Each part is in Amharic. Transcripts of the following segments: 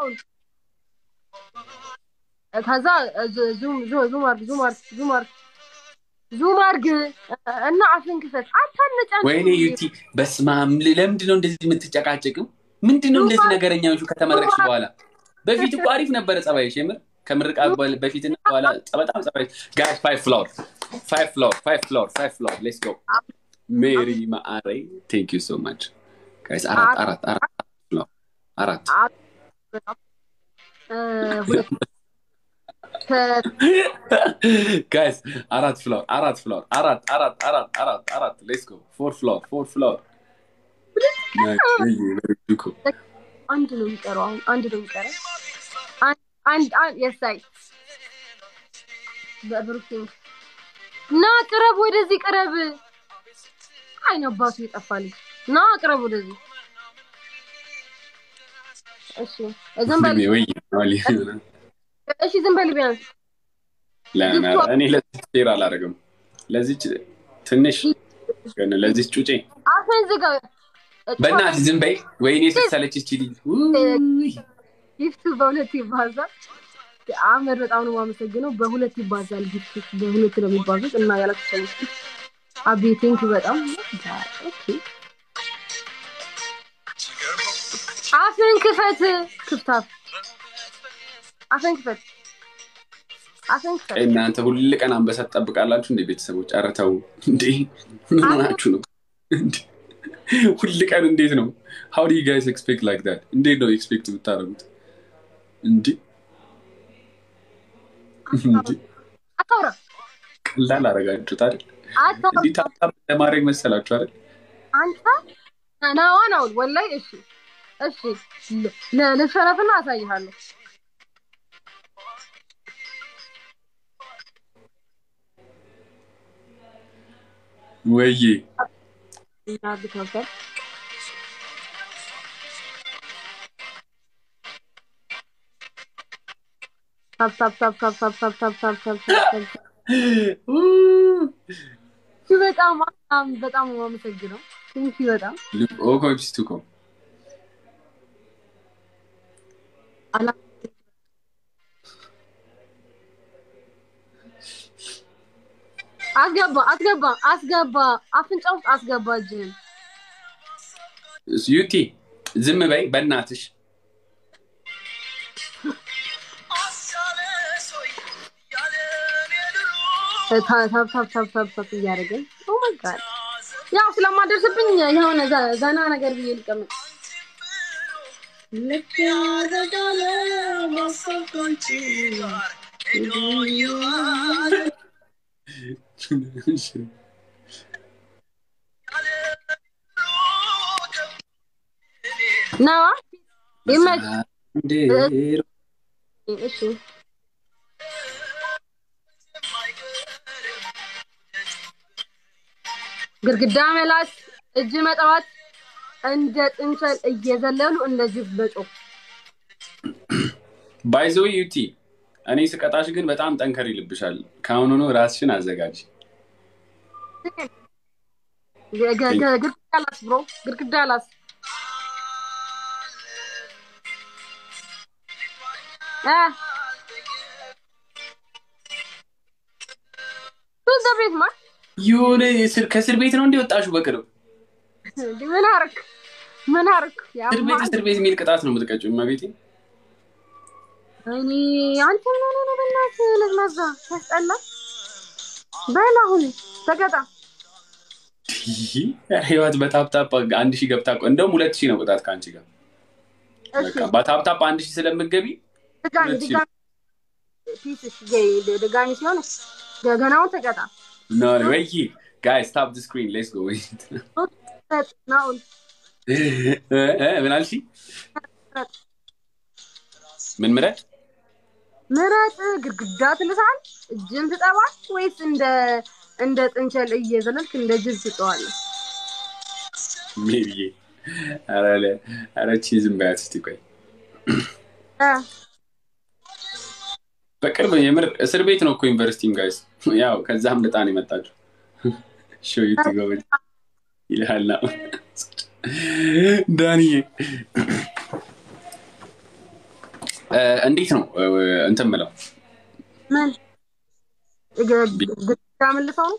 ناقول كذا زومارج أنا عارفين كيف أتحنج ويني يوتي بس ما لمدنو እንደዚህ የምትጨቃጨቂው ምንድነው እንደዚህ ነገረኛው ሹ ከተመረቅሽ በኋላ በፊት እኮ አሪፍ ነበር ጸባይሽ የምር ከምርቃ በፊትና በኋላ በጣም ጸባይሽ guys 5 floor let's go Mary Maare thank you so much guys አራት floor አራት guys አራት floor አራት let's go 4 floor አንድ ነው የሚቀረው አንድ የሳይ በብሩኪንግ ና ቅረብ ወደዚህ ቅረብ አይነባሱ ይጠፋል ና ቅረብ ወደዚህ እሺ ዝምበል እሺ ዝምበል ቢያንስ ላና እኔ ለስቴራ አላረግም ለዚች ትንሽ ግን ለዚች ጩጬ አፈን ዝጋ በእናት ዝም በይ ወይኔ ተሰለች እቺ ልጅ ጊፍቱ በሁለት ይባዛል አመር በጣም ነው ማመሰግነው በሁለት ይባዛል ጊፍቱ በሁለት ነው የሚባዙት እና ያላችሁ አቢ ቲንክ በጣም ኦኬ አፈን ክፈት ክፍታፍ አፈን ክፈት እናንተ ሁሉ ቀን አንበሳ ተጠብቃላችሁ እንደ ቤተሰቦች አረታው እንዴ ምን ሆናችሁ ነው እንዴ ሁሉ ቀን እንዴት ነው how do you guys expect like that እንዴት ነው expect ብታረጉት እንዴ አታውራ ቀላል አረጋችሁት አይደል እንዴ ታጣም ለማድረግ መሰላችሁ አይደል አንተ ነው ወላሂ እሺ ለሸረፍና አሳይሃለሁ ወይዬ بتوصل በጣም ማመሰግነው ቲንክ ዩ በጣም ኦኮችቱኮ አላ አስገባ አፍንጫው አስገባ ጅን ዩቲ ዝም በይ በእናትሽ ታፕ እያደረገ ኦ ማይ ጋድ ያው ስለማደርስብኝ የሆነ ዘና ነገር ብዬ ልቀመጥ ልክ ያደጋለ ማሰብኩንቺ ነው ይመች እሺ ግርግዳ መላት እጅ መጣዋት እንደ ጥንቸል እየዘለሉ እንደዚህ በጮ ባይዞ ዩቲ እኔ ስቀጣሽ ግን በጣም ጠንከር ይልብሻል ካሁን ነው ራስሽን አዘጋጅ ግርግዳላስ ብሮ ግርግዳላስ ቤት ማ ዩኔ ከስር ቤት ነው እንዲወጣሽው በቅርብ ምን አርክ ያ ስር ቤት ሚል ቅጣት ነው የምትቀጭው ማቤቴ እኔ አንተ ምን ነው በእናት ለማዛ ያስጠላ በላሁን ተቀጣ ህይወት በታፕታፕ 1000 ገብታ እንደውም 2000 ነው ቅጣት ካንቺ ጋር በቃ በታፕታፕ 1000 ስለምትገቢ ድጋሚ ሲሆን ገገናው ተቀጣ no wait guys stop the screen let's go now ምን አልሽ ምን ምረጥ ግርግዳ ትልሳል እጅን ትጠባል ወይስ እንደ ጥንቸል እየዘለልክ እንደ ጅብ ትጠዋል ሜሪዬ አረቺ ዝም ባያት እስቲ ቆይ በቅርብ የምር እስር ቤት ነው እኮ ዩኒቨርሲቲም ጋይስ ያው ከዛም ለጣን ይመጣችሁ ሾው ዩ ቱ ጎ ይላልና ዳኒ እንዴት ነው እንትን ምለው ምን ግዳምልሰው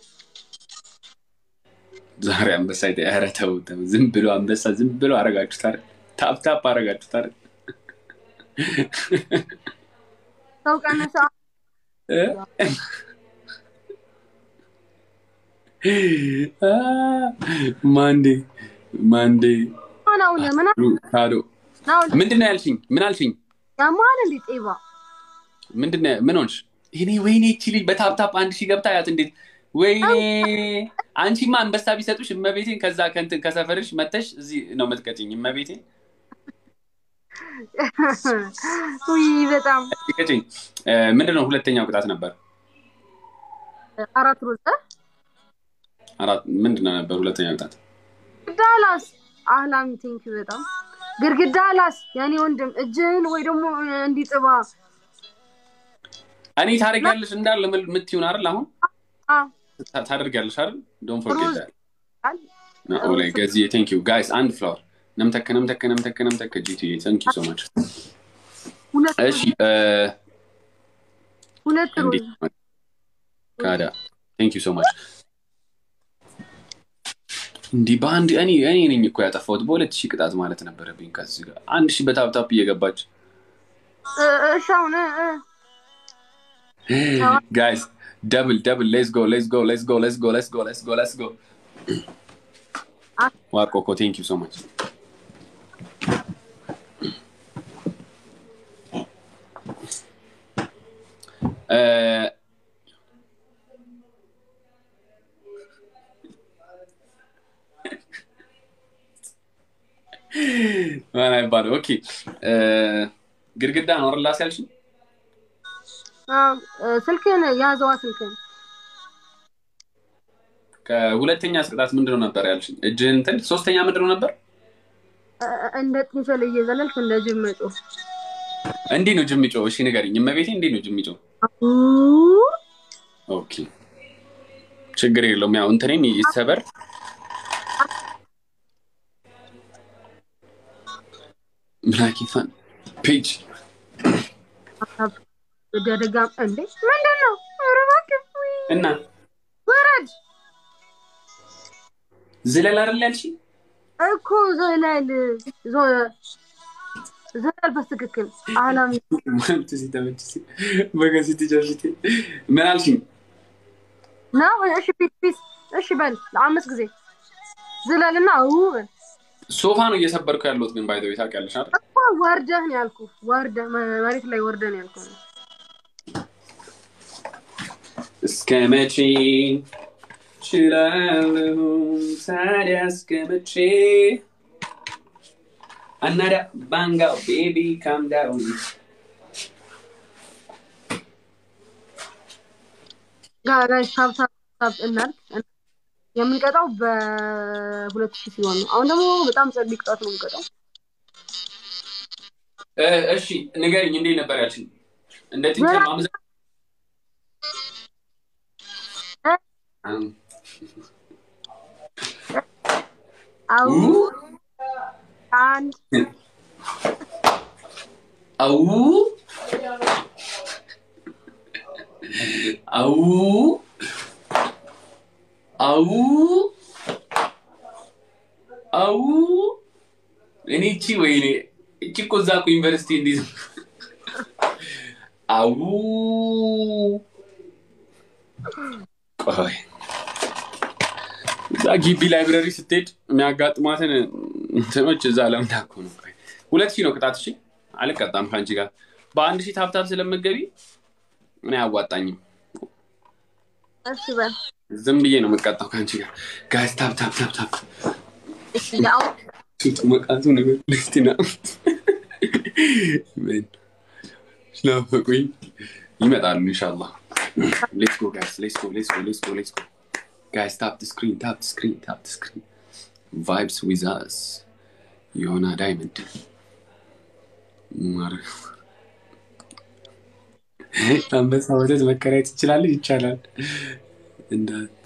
ዛሬ አንበሳ ኧረ ተው ዝም ብሎ አንበሳ ዝም ብሎ አረጋችሁት አይደል ታፕ አረጋችሁት አይደል ሰው ቀነሳ ማንዴ ነው ምን ካዶ ምንድነው ያልሽኝ ምን አልሽኝ ያማል እንዴ ጤባ ምንድነው ምን ሆንሽ ወይኔ እቺ ልጅ በታፕ 1000 ገብታ ያት እንዴት ወይኔ አንቺማ አንበሳ ቢሰጡሽ እመቤቴን ከዛ ከንትን ከሰፈርሽ መተሽ እዚህ ነው መጥቀጭኝ እመቤቴን ውይ በጣም ጥቀጭኝ ምንድነው ሁለተኛው ቅጣት ነበር አራት ምንድነው ነበር ሁለተኛው ቅጣት ዳላስ አህላም ቲንክ በጣም ግርግዳ ላስ ያኔ ወንድም እጅህን ወይ ደግሞ እንዲጥባ እኔ ታረጋለሽ እንዳለ ምትዩን አይደል አሁን ታደርጋለሽ አይደል ዶንት ፎርጌት ዳት ኦ ላይ ጋዚ ቴንክ ዩ ጋይስ አንድ ፍሎር ነምተከ ጂቲ ቴንክ ዩ ሶ ማች እሺ ሁለት ካዳ ቴንክ ዩ ሶ ማች እንዲ ባንድ እኔ ነኝ እኮ ያጠፋሁት በ2000 ቅጣት ማለት ነበረብኝ ከዚህ ጋር 1000 በታፕ እየገባች ሻውነ guys double let's go Wakoko thank you so much ማን አይባል ኦኬ ግርግዳ ነው አርላስ ያልሽኝ ስልክህን ያዘዋ ስልክህን ከሁለተኛ ቅጣት ምንድነው ነበር ያልሽኝ እጅህን እንትን ሶስተኛ ምንድነው ነበር እንደ ጥንቸል እየዘለልክ እንደ ጅምጮ እንዴ ነው ጅምጮ እሺ ንገሪኝ እመቤቴ እንዴ ነው ጅምጮ ኦኬ ችግር የለውም ያው እንትኔም ይሰበር ምናኪፋን ፔጅ ደደጋም እንዴ ምንድነው አረባከፍ እና ወራጅ ዝለል አይደል ያልሽ እኮ ዝለል በትክክል አላም ማለት ሲተመችሲ በጋዜት ጀርሽቲ ምን አልሽኝ ነው እሺ ፒስ እሺ በል ለአምስት ጊዜ ዝለልና በል ሶፋ ነው እየሰበርኩ ያለሁት ግን ባይዘው ታውቂያለሽ አይደል ወርደህ ነው ያልኩ ወርደህ መሬት ላይ ወርደህ ነው ያልኩ እስከመቼ ችላለው ታዲያ እስከመቼ another bang out baby calm down ጋራይ ታፕ እናል የምንቀጣው በ2000 ሲሆን ነው አሁን ደግሞ በጣም ጸድ ቅጣት ነው የምንቀጣው እሺ ንገሪኝ እንዴ ነበር ያልሽኝ እንደ ጥንቸል ማምዘ አው and አው እኔ እቺ ወይኔ እቺ ኮዛኩ ዩኒቨርሲቲ እንዲዝ አው ቆይ ዛጊቢ ላይብረሪ ስትሄድ የሚያጋጥማትን እንትኖች እዛ ለምታኩ ነው 2000 ነው ቅጣት እሺ አልቀጣም ካንቺ ጋር በ1000 ታፕታፕ ስለምገቢ እኔ አዋጣኝም እሺ በል ዝም ብዬ ነው መቀጣው ካንቺ ጋር ጋይስ ታፕ እሺ ያው መቃቱ ነገር ለስቲና ምን ስለፈቁኝ ይመጣሉ ኢንሻአላህ let's go guys let's go guys tap the screen vibes with us Yona Diamond አንበሳ ወተት መከራየት ይችላል እንዳት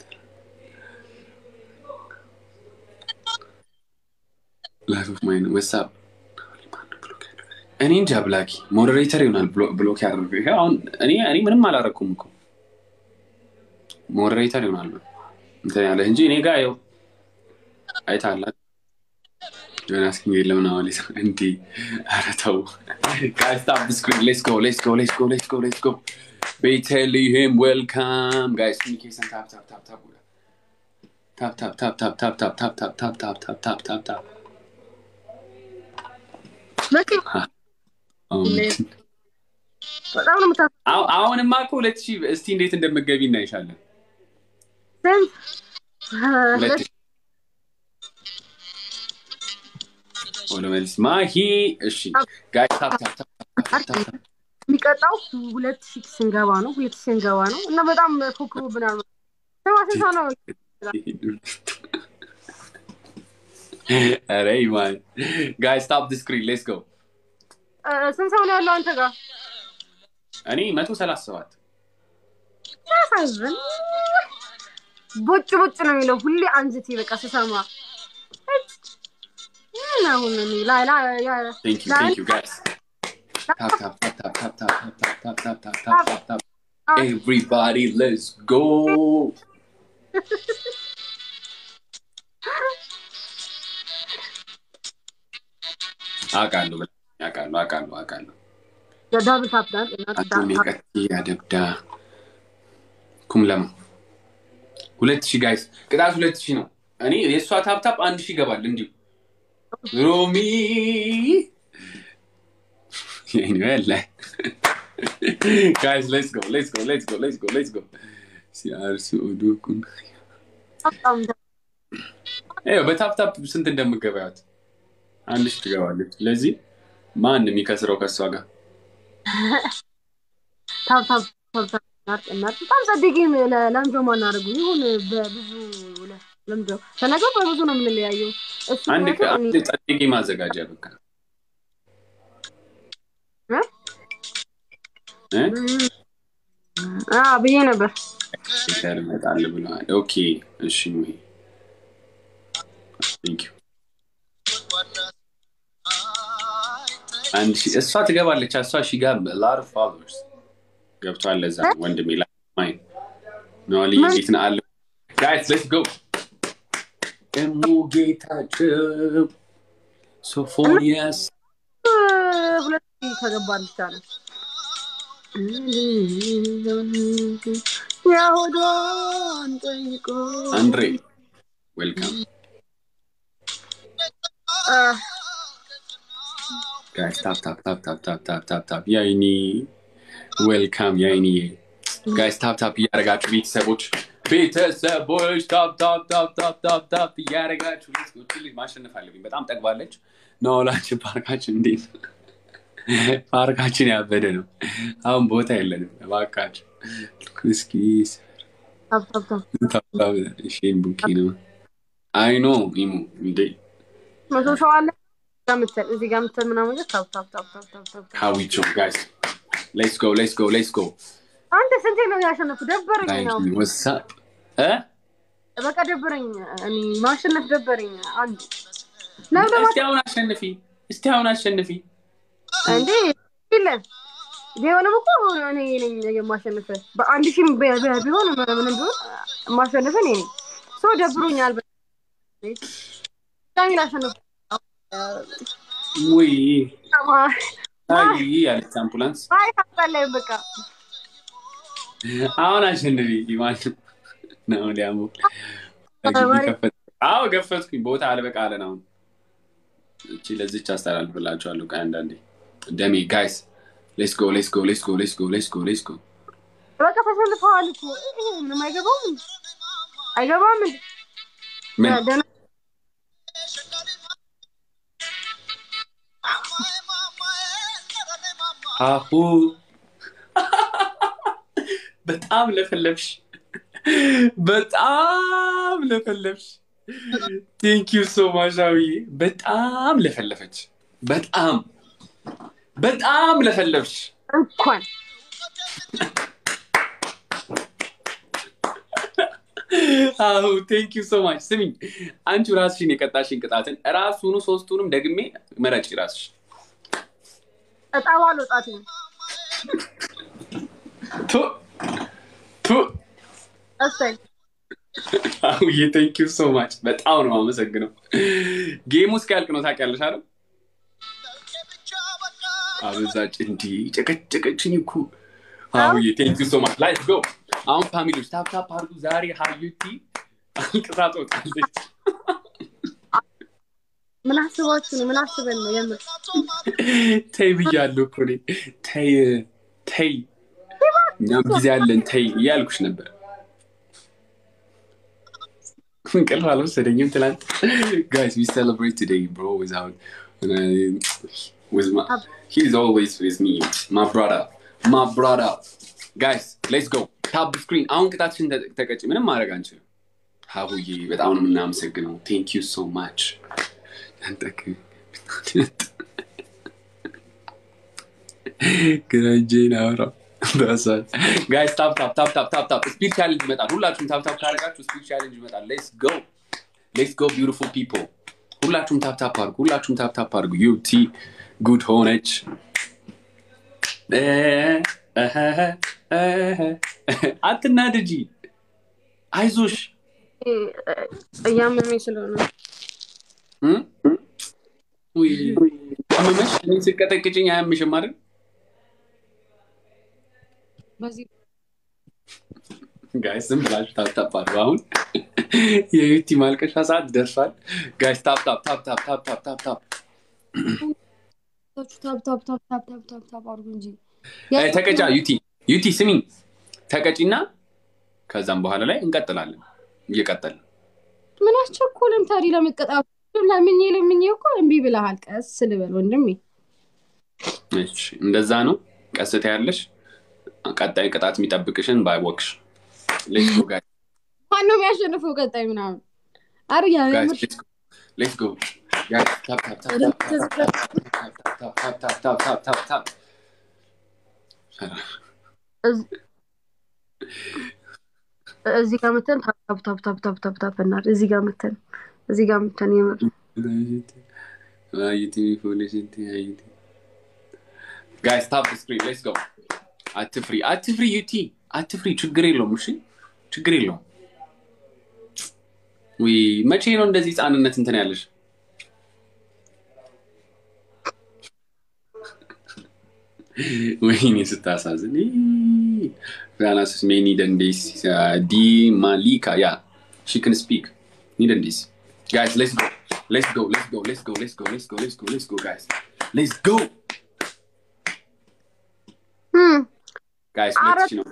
life of mine what's up እኔ እንጃ ብላኪ ሞዴሬተር ይሆናል ብሎክ ያደርገው ይሄ አሁን እኔ ምንም አላረኩም እኮ ሞዴሬተር ይሆናል እንትን ያለ እንጂ እኔ ጋር ያው አይታላ ጆናስ የለም ነው ማለት እንዴ ኧረ ተው guys stop the screen let's go Bethlehem welcome guys communication tap አሁንማ እኮ 2000 እስቲ እንዴት እንደምገቢ እናይሻለን ወደ መልስ ማሂ እሺ ጋይ ታፕ የሚቀጣው 2000 ስንገባ ነው 2000 ስንገባ ነው እና በጣም ፎክሮብናል ተማሰሳ ነው አሬ ማን ጋይ ስቶፕ ዘ ስክሪን ሌትስ ጎ ስንት ሰው ነው ያለው አንተ ጋር እኔ 137 ያሳዝን ቦጭ ነው የሚለው ሁሌ አንጀቴ በቃ ስሰማ ነው ላ thank you guys tap everybody let's go አቃሉ ዳብል ታፕ ዳል ያደብዳ ኩምለም 2000 ጋይስ ቅጣት 2000 ነው እኔ የሷ ታፕ 1000 ይገባል እንዴ ሮሚ anyway guys let's go ሲአርሲ ኦዱኩን በታፕ ስንት እንደምገባያት 1000 ትገባለች ለዚህ ማን የሚከስረው ከሷ ጋር ታፕ በጣም ጸድቂም ለምዶ ማናረጉ ይሁን በብዙ ለምዶ ተነገው በብዙ ነው የምንለያየው እሱ አንድ ጸድቂ ማዘጋጃ በቃ ብዬ ነበር ይተርመጣል ብለዋል ኦኬ እሺ ሙይ thank you and እሷ ትገባለች እሷ she got a lot of followers ገብቷል ለዛ ወንድሜ ላይ ማይን ነው እንዴት ነው አለ guys let's go ጌታቸው ሶፎኒያስ ሁለት ተገባልቻ ነው ያውዶን ጠይቆ አንድሬ welcome guys tap ያይኒ welcome ያይኒ guys tap ያረጋችሁ ቤተሰቦች ታፕ ያረጋችሁ ልጅ ማሸነፍ አለብኝ በጣም ጠግባለች ነውላችሁ ፓርካችን እንዴት ፓርካችን ያበደ ነው አሁን ቦታ የለንም እባካችሁ ኩስኪስ ታፕ ሼም ቡኪ ነው አይ ኖ ኢሙ እንዴ መቶ አለ ጋምተን እዚህ ጋምተን ምናምን ታፕ how we join guys let's go አንተ ስንቴ ነው ያሸነፉ ደበረኝ ነው ወሳፕ በቃ ደበረኝ እኔ ማሸነፍ ደበረኝ አንድ እስቲ አሁን አሸንፊ እንዴ ይለን ቢሆንም እኮ እኔ ነኝ የማሸነፈ በአንድ ሺህ ቢሆን ምንም ቢሆን ማሸነፈ እኔ ሰው ደብሮኛል ታሚላ አሸነፈ ወይ አይ ያለች አምቡላንስ አይ ታጣለኝ በቃ አሁን አሸንፊ ይማል ነው ሊያሙ አዎ ገፈትኩኝ ቦታ አልበቃ አለ ነው እቺ ለዚች አስተላልፍላችኋለሁ ከአንዳንዴ ደሚ ጋይስ let's go በቃ ተሰልፈዋል እኮ ምንም አይገባም ምን አሁ በጣም ለፈለፍሽ thank you so much አዊ በጣም ለፈለፈች በጣም ለፈለፍሽ እንኳን አው thank you so much ስሚኝ አንቺ ራስሽን የቀጣሽን ቅጣትን ራሱኑ ሶስቱንም ደግሜ መረጭ ራስሽ እጣዋል ወጣት ነው ቱ እሰይ thank you so much በጣም ነው አመሰግነው ጌም ውስጥ ያልቅ ነው ታውቂያለሽ አይደል አብዛጭ እንዲ ጨቀጨቀችኝ እኮ thank you so much let's go አሁን ፋሚሊዎች ታፕ ታፕ አድርጉ ዛሬ ሃዩቲ አንቅሳት ወጣለች ምን አስባችሁ ነው ምን አስበን ነው የምር ተይ ብያለሁ እኮ ነኝ ተይ እኛም ጊዜ አለን ተይ እያልኩሽ ነበር እንቅልፍ አልወሰደኝም ትላንት guys we celebrate today bro with my he's always with me my brother guys let's go tap the screen አሁን ቅጣትሽን ተቀጭ ምንም ማድረግ አንችልም ሀቡዬ በጣም ነው የምናመሰግነው thank you so much አንተክ ግራጄን አውራ guys tap speed challenge ይመጣል ሁላችሁም tap ካደረጋችሁ speed challenge ይመጣል let's go beautiful people ሁላችሁም tap አድርጉ ዩቲ good ሆነች አትናደጂ አይዞሽ ያመመኝ ስለሆነ ወይ አመመሽ እኔ ስቀጠቅጭኝ አያምሽም አይደል በዚህ guys ዝም ብላችሁ ታፕ አድርጉ አሁን የዩቲ ማልቀሻ ሰዓት ደርሷል guys ታፕ አድርጉ እንጂ ተቀጫ ዩቲ ስሚኝ ተቀጪና ከዛም በኋላ ላይ እንቀጥላለን እየቀጠልን ምን አስቸኮለም ታዲያ ለመቀጣት ለምን እኮ እምቢ ብለሃል ቀስ ልበል ወንድሜ እሺ እንደዛ ነው ቀስተ ያለሽ ቀጣይ ቅጣት የሚጠብቅሽን ባይወክሽ let's go guys ማን ነው የሚያሸንፈው ቀጣይ ምናምን አሪያ let's go guys tap እዚህ ጋር መተን ታፕ እና እዚህ ጋር መተን የምር guys tap the screen let's go አትፍሪ ዩቲ አትፍሪ ችግር የለውም እሺ ችግር የለውም ወይ መቼ ነው እንደዚህ ጻንነት እንትን ያለሽ ወይኔ ስታሳዝን ራናስ ሜኒ ደንዴስ ዲ ማሊካ ያ she can speak need this guys let's go guys let's go guys let's know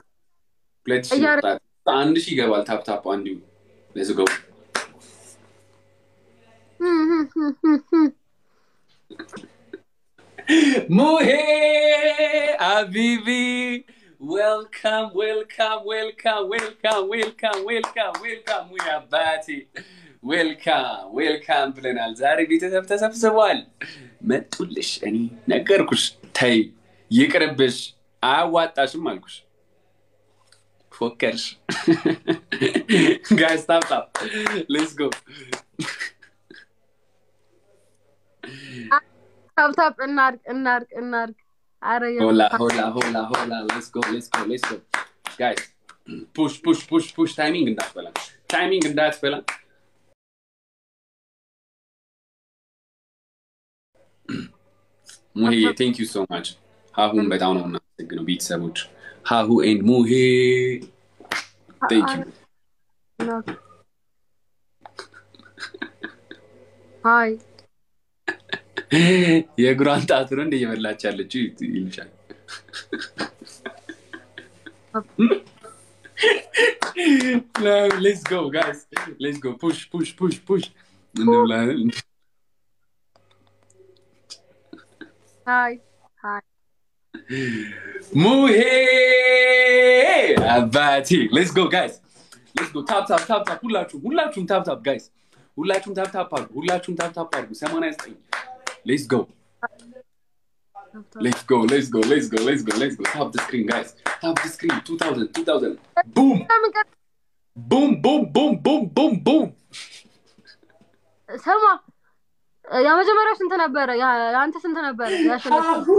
አንድ ሺህ ይገባል ታፕ አንዱ let's go ሙሄ አቢቢ welcome we are baty welcome ብለናል ዛሬ ቤተሰብ ተሰብስቧል መጡልሽ እኔ ነገርኩሽ ተይ ይቅርብሽ አያዋጣሽም አልኩሽ ፎከርሽ guys tap let's go tap እናርግ አረ hola let's go guys push timing እንዳትበላ ሙሄ thank you so much ሃሁን በጣም ነው እናመሰግነው ቤተሰቦች ሃሁ and ሙሄ thank you hi የግራንት አጥሩ እንደየበላች ያለችው ይልሻል let's go guys let's go push hi muhe abati let's go guys let's go tap ሁላችሁም tap guys ሁላችሁም tap አድርጉ 89 let's go tap the screen guys tap the screen 2000 boom sama يا مجمرة سنت نبرة يا أنت سنت نبرة يا شنفكو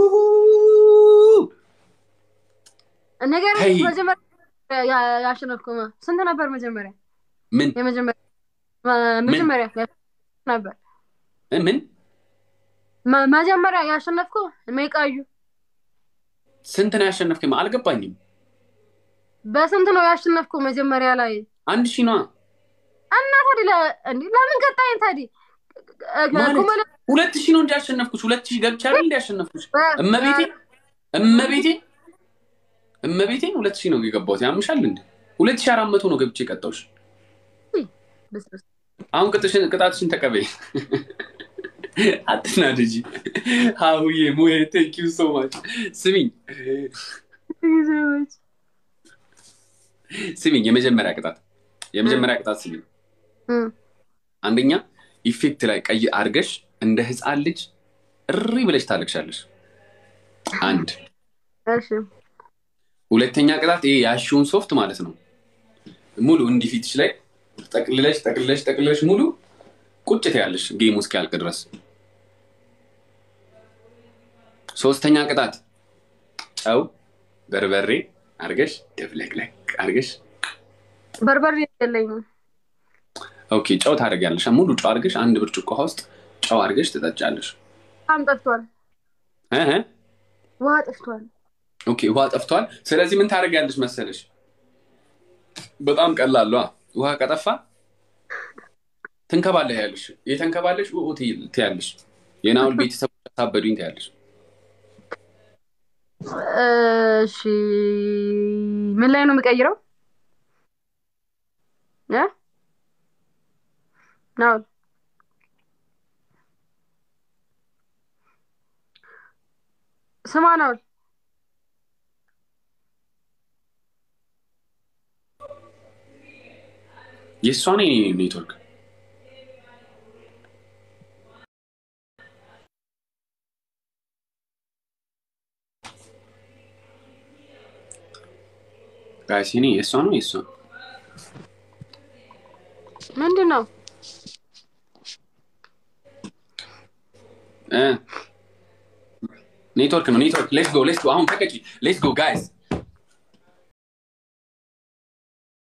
النجارة هي مجمرة يا شنفكو ما سنت نبرة مجمرة من يا مجمرة من مجمرة يا نبرة من ما مجمرة يا شنفكو ما يقايو سنتنا ያሸነፍከኝ አልገባኝም በስንት ነው ያሸነፍከው መጀመሪያ ላይ አንድ ሺህ ነው እና ታዲያ ለምን ቀጣይን ታዲያ ማለት ኩመለ 2000 ነው እንዲያሸነፍኩሽ 2000 ገብቻ አይደል እንዲያሸነፍኩሽ እመቤቴ እመቤቴ እመቤቴ 2000 ነው የገባሁት ያምሻል እንዴ 2400 ነው ገብቼ ቀጣውሽ አሁን ቅጣትሽን ተቀበይ አትናደጂ ሃውዬ ሞዬ ቴንክ ዩ ሶ ማች ስሚኝ ስሚኝ የመጀመሪያ ቅጣት ስሚኝ አንደኛ ኢፌክት ላይ ቀይ አርገሽ እንደ ህፃን ልጅ እሪ ብለሽ ታለቅሻለሽ አንድ እሺ ሁለተኛ ቅጣት ይሄ ያሽውን ሶፍት ማለት ነው ሙሉ እንዲፊትሽ ላይ ጠቅልለሽ ሙሉ ቁጭ ትያለሽ ጌሙ እስኪያልቅ ድረስ ሶስተኛ ቅጣት ጨው በርበሬ አርገሽ ደብለቅለቅ አርገሽ በርበሬ የለኝም ኦኬ ጨው ታደርጊያለሽ ሙሉ ጨው አርገሽ አንድ ብርጭቆ ውስጥ ጨው አርገሽ ትጠጫለሽ ጠፍቷል ውሃ ጠፍቷል ኦኬ ውሃ ጠፍቷል ስለዚህ ምን ታደርጊያለሽ መሰለሽ በጣም ቀላል ነው ውሃ ከጠፋ ትንከባለያለሽ የተንከባለሽ ትያለሽ የናውል ቤተሰቦች ታበዱኝ ትያለሽ እሺ ምን ላይ ነው የምቀይረው ናውል ስማ ናውል የሷኔ ኔትወርክ ጋይሲኒ የሷን ምንድነው ኔትወርክ ነው ሌትስ ጎ አሁን ተቀጪ ሌትስ ጎ ጋይስ